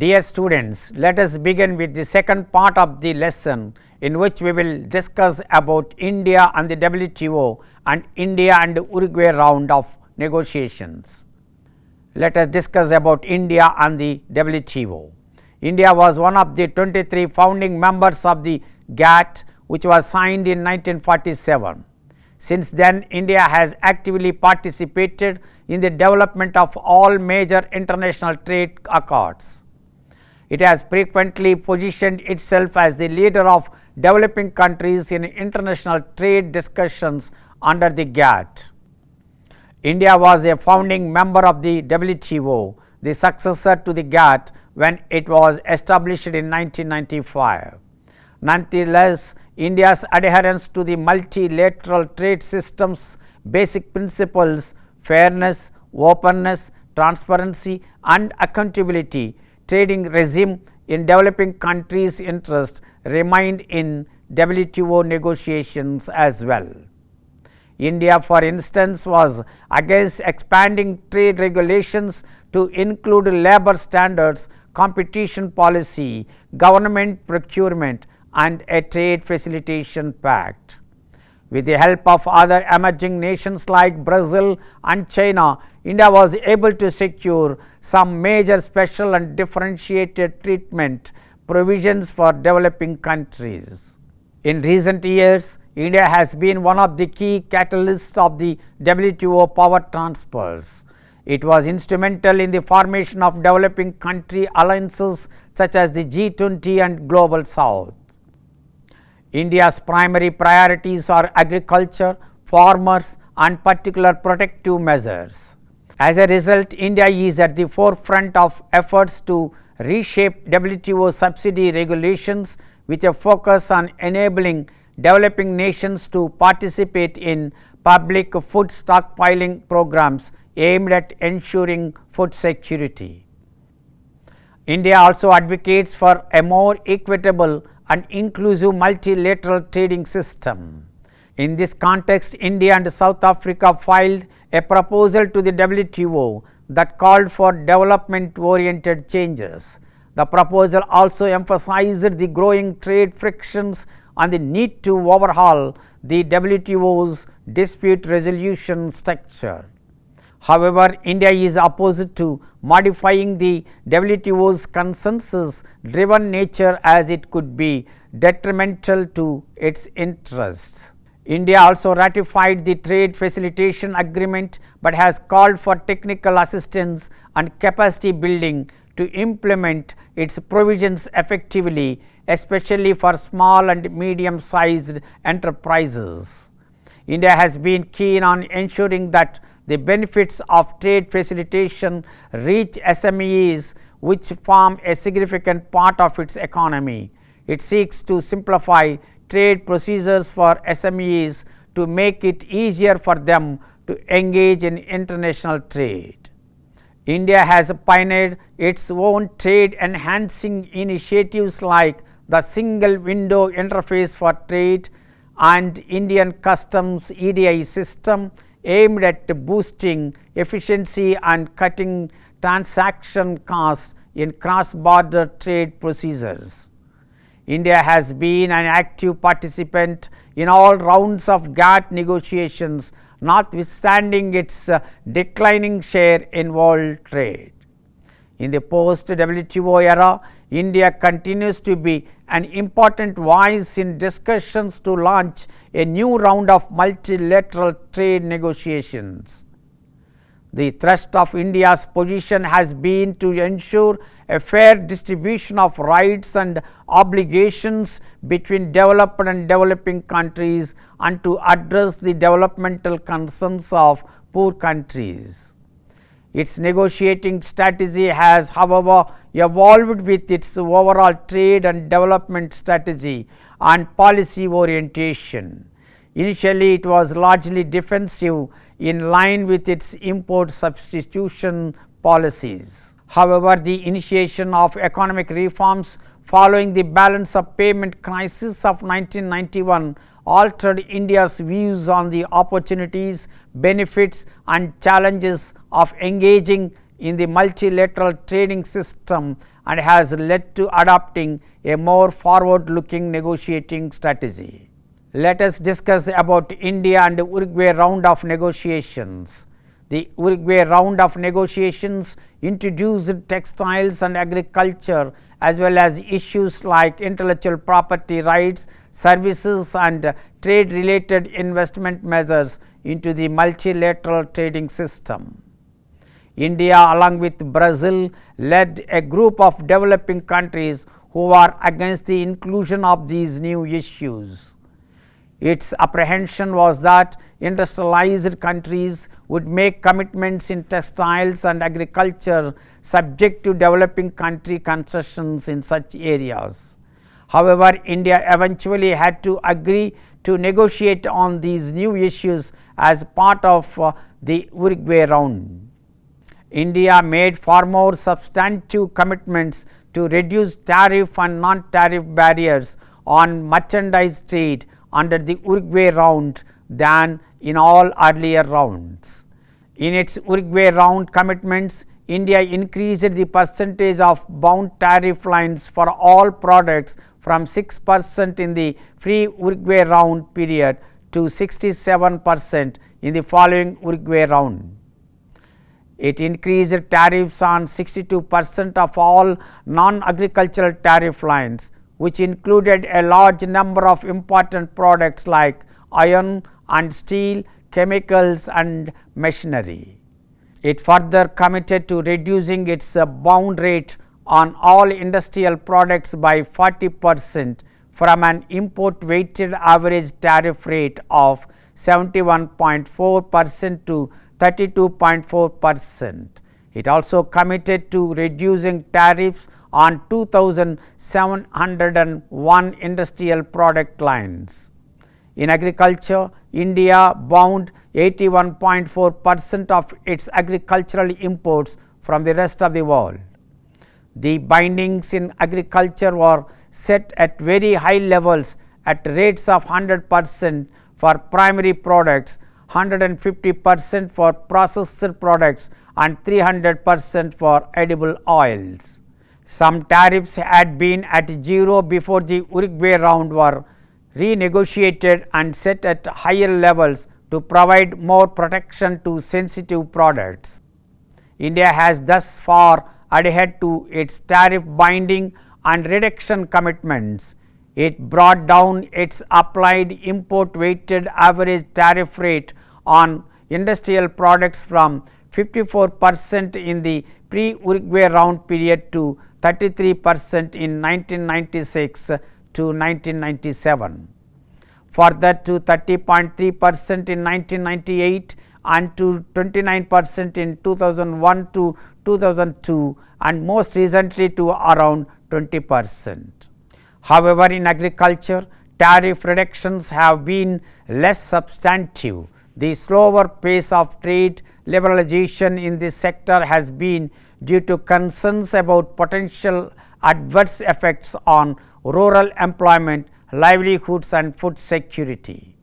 Dear students, let us begin with the second part of the lesson, in which we will discuss about India and the WTO and India and Uruguay round of negotiations. Let us discuss about India and the WTO. India was one of the 23 founding members of the GATT, which was signed in 1947. Since then, India has actively participated in the development of all major international trade accords. It has frequently positioned itself as the leader of developing countries in international trade discussions under the GATT. India was a founding member of the WTO, the successor to the GATT when it was established in 1995. Nonetheless, India's adherence to the multilateral trade system's basic principles, fairness, openness, transparency and accountability trading regime in developing countries' interest remained in WTO negotiations as well. India, for instance, was against expanding trade regulations to include labor standards, competition policy, government procurement and a trade facilitation pact. With the help of other emerging nations like Brazil and China, India was able to secure some major special and differentiated treatment provisions for developing countries. In recent years, India has been one of the key catalysts of the WTO power transfers. It was instrumental in the formation of developing country alliances such as the G20 and Global South. India's primary priorities are agriculture, farmers and particular protective measures. As a result, India is at the forefront of efforts to reshape WTO subsidy regulations with a focus on enabling developing nations to participate in public food stockpiling programs aimed at ensuring food security. India also advocates for a more equitable and inclusive multilateral trading system. In this context, India and South Africa filed a proposal to the WTO that called for development-oriented changes. The proposal also emphasized the growing trade frictions and the need to overhaul the WTO's dispute resolution structure. However, India is opposed to modifying the WTO's consensus-driven nature, as it could be detrimental to its interests. India also ratified the trade facilitation agreement, but has called for technical assistance and capacity building to implement its provisions effectively, especially for small and medium-sized enterprises. India has been keen on ensuring that the benefits of trade facilitation reach SMEs, which form a significant part of its economy. It seeks to simplify trade procedures for SMEs to make it easier for them to engage in international trade. India has pioneered its own trade enhancing initiatives like the Single Window Interface for Trade and Indian Customs EDI system, aimed at boosting efficiency and cutting transaction costs in cross-border trade procedures. India has been an active participant in all rounds of GATT negotiations, notwithstanding its declining share in world trade. In the post-WTO era, India continues to be an important voice in discussions to launch a new round of multilateral trade negotiations. The thrust of India's position has been to ensure a fair distribution of rights and obligations between developed and developing countries and to address the developmental concerns of poor countries. Its negotiating strategy has, however, evolved with its overall trade and development strategy and policy orientation. Initially, it was largely defensive in line with its import substitution policies. However, the initiation of economic reforms following the balance of payment crisis of 1991 altered India's views on the opportunities, benefits and challenges of engaging in the multilateral trading system and has led to adopting a more forward-looking negotiating strategy. Let us discuss about India and Uruguay round of negotiations. The Uruguay round of negotiations introduced textiles and agriculture as well as issues like intellectual property rights, services and trade related investment measures into the multilateral trading system. India along with Brazil led a group of developing countries who are against the inclusion of these new issues. Its apprehension was that industrialized countries would make commitments in textiles and agriculture subject to developing country concessions in such areas. However, India eventually had to agree to negotiate on these new issues as part of the Uruguay round. India made far more substantive commitments to reduce tariff and non-tariff barriers on merchandise trade under the Uruguay round than in all earlier rounds. In its Uruguay round commitments, India increased the percentage of bound tariff lines for all products from 6% in the pre-Uruguay round period to 67% in the following Uruguay round. It increased tariffs on 62% of all non-agricultural tariff lines, which included a large number of important products like iron and steel, chemicals and machinery. It further committed to reducing its bound rate on all industrial products by 40% from an import weighted average tariff rate of 71.4% to 32.4%. It also committed to reducing tariffs on 2,701 industrial product lines. In agriculture, India bound 81.4% of its agricultural imports from the rest of the world. The bindings in agriculture were set at very high levels at rates of 100% for primary products, 150% for processed products and 300% for edible oils. Some tariffs had been at zero before the Uruguay round were renegotiated and set at higher levels to provide more protection to sensitive products. India has thus far adhered to its tariff binding and reduction commitments. It brought down its applied import weighted average tariff rate on industrial products from 54% in the pre-Uruguay round period to 33% in 1996 to 1997, further to 30.3% in 1998 and to 29% in 2001 to 2002 and most recently to around 20%. However, in agriculture, tariff reductions have been less substantive. The slower pace of trade liberalization in this sector has been due to concerns about potential adverse effects on rural employment, livelihoods and food security.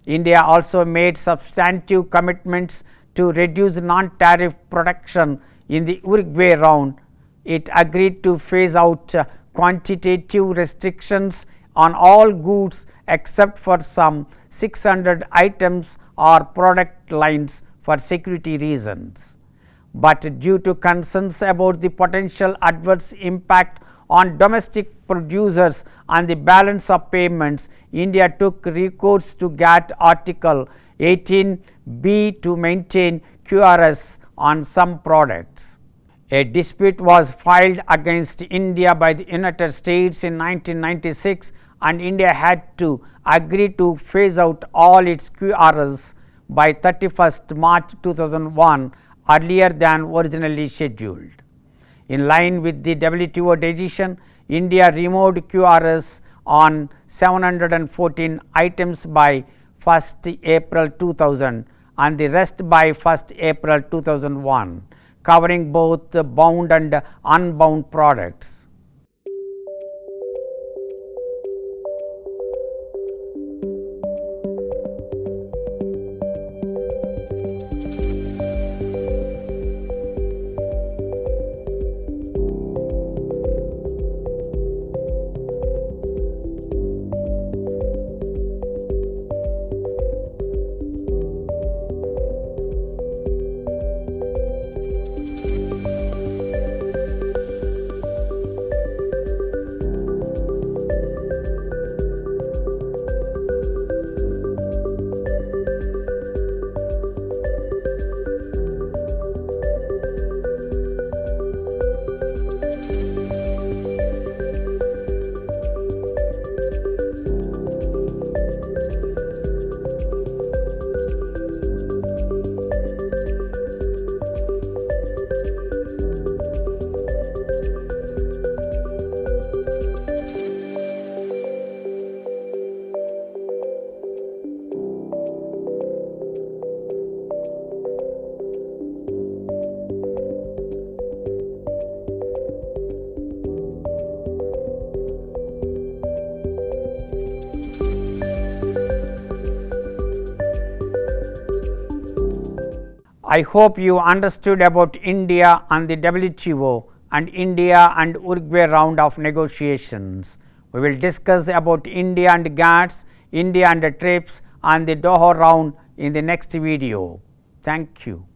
India also made substantive commitments to reduce non-tariff production in the Uruguay round. It agreed to phase out quantitative restrictions on all goods except for some 600 items or product lines for security reasons. But due to concerns about the potential adverse impact on domestic producers and the balance of payments, India took recourse to GATT Article 18B to maintain QRS on some products. A dispute was filed against India by the United States in 1996 and India had to agree to phase out all its QRS by 31st March 2001, earlier than originally scheduled. In line with the WTO decision, India removed QRS on 714 items by 1st April 2000 and the rest by 1st April 2001, covering both the bound and unbound products. I hope you understood about India and the WTO and India and Uruguay round of negotiations. We will discuss about India and GATS, India and the TRIPS and the Doha round in the next video. Thank you.